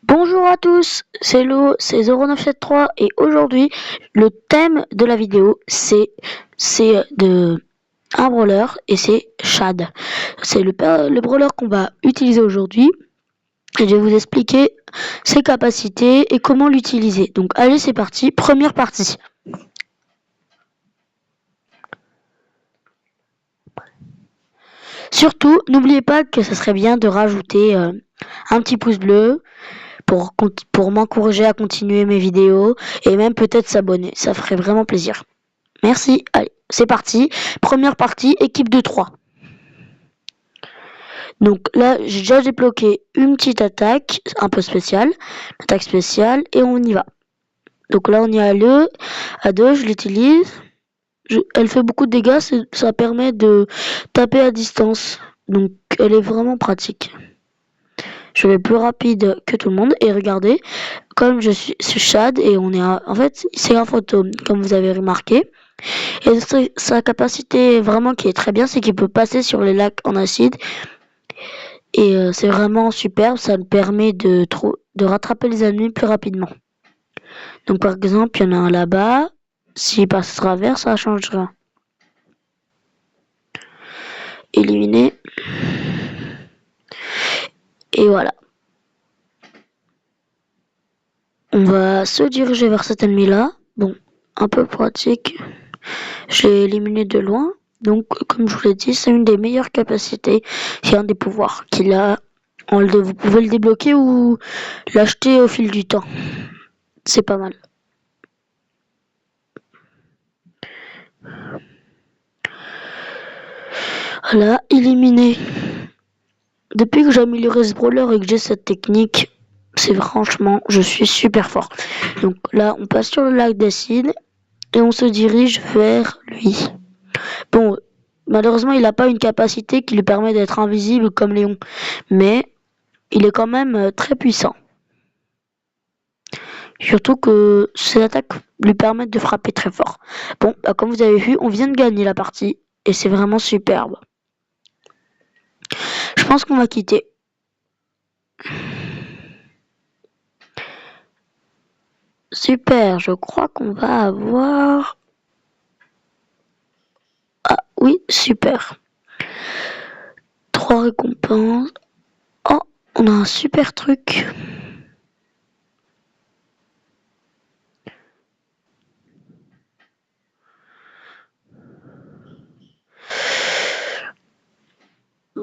Bonjour à tous, c'est Lo, c'est 0973 et aujourd'hui le thème de la vidéo c'est de un brawler et c'est Chad. C'est le brawler qu'on va utiliser aujourd'hui et je vais vous expliquer ses capacités et comment l'utiliser. Donc allez, c'est parti, première partie. Surtout, n'oubliez pas que ça serait bien de rajouter un petit pouce bleu pour m'encourager à continuer mes vidéos et même peut-être s'abonner. Ça ferait vraiment plaisir. Merci. Allez, c'est parti. Première partie, équipe de 3. Donc là, j'ai déjà débloqué une petite attaque un peu spéciale. Attaque spéciale et on y va. Donc là, on y a à 2, je l'utilise. Elle fait beaucoup de dégâts, ça permet de taper à distance. Donc elle est vraiment pratique. Je vais plus rapide que tout le monde et regardez, comme je suis Chad et on est en fait c'est un fantôme comme vous avez remarqué. Et sa capacité vraiment qui est très bien, c'est qu'il peut passer sur les lacs en acide et c'est vraiment superbe, ça me permet de rattraper les ennemis plus rapidement. Donc par exemple, il y en a un là-bas, s'il passe à travers, ça change rien. Éliminé. Et voilà. On va se diriger vers cet ennemi-là. Bon, un peu pratique. Je l'ai éliminé de loin. Donc, comme je vous l'ai dit, c'est une des meilleures capacités. C'est un des pouvoirs qu'il a. Vous pouvez le débloquer ou l'acheter au fil du temps. C'est pas mal. Voilà, éliminé. Depuis que j'ai amélioré ce brawler et que j'ai cette technique, c'est franchement, je suis super fort. Donc là, on passe sur le lac d'acide et on se dirige vers lui. Bon, malheureusement, il n'a pas une capacité qui lui permet d'être invisible comme Léon, mais il est quand même très puissant. Surtout que ses attaques lui permettent de frapper très fort. Bon, bah, comme vous avez vu, on vient de gagner la partie et c'est vraiment superbe. Je pense qu'on va quitter. Super, je crois qu'on va avoir... Ah oui, super. 3 récompenses. Oh, on a un super truc.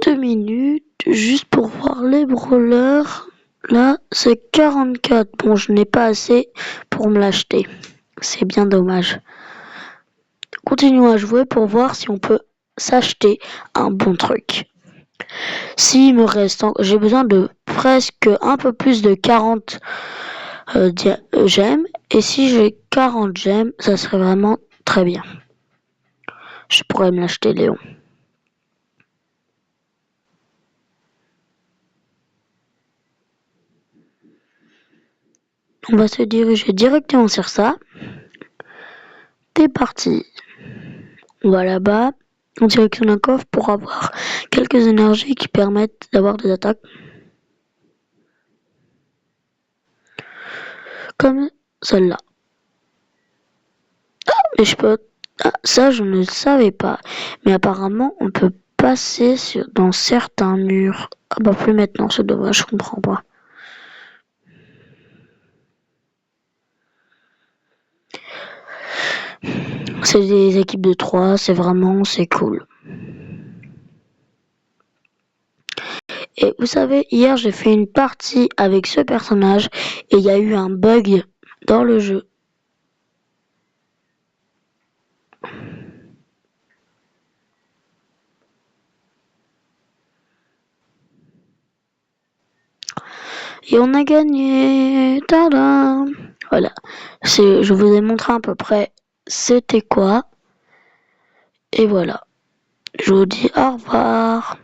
Deux minutes, juste pour voir les brawlers. Là, c'est 44. Bon, je n'ai pas assez pour me l'acheter. C'est bien dommage. Continuons à jouer pour voir si on peut s'acheter un bon truc. S'il me reste, j'ai besoin de presque un peu plus de 40 gemmes. Et si j'ai 40 gemmes, ça serait vraiment très bien. Je pourrais me l'acheter, Léon. On va se diriger directement sur ça. C'est parti. On va là-bas, en direction d'un coffre pour avoir quelques énergies qui permettent d'avoir des attaques. Comme celle-là. Ah, mais je peux... Ah, ça, je ne le savais pas. Mais apparemment, on peut passer dans certains murs. Ah bah plus maintenant, c'est dommage, je comprends pas. C'est des équipes de 3, c'est cool. Et vous savez, hier j'ai fait une partie avec ce personnage et il y a eu un bug dans le jeu. Et on a gagné. Tadam! Voilà. Je vous ai montré à peu près c'était quoi. Et voilà. Je vous dis au revoir.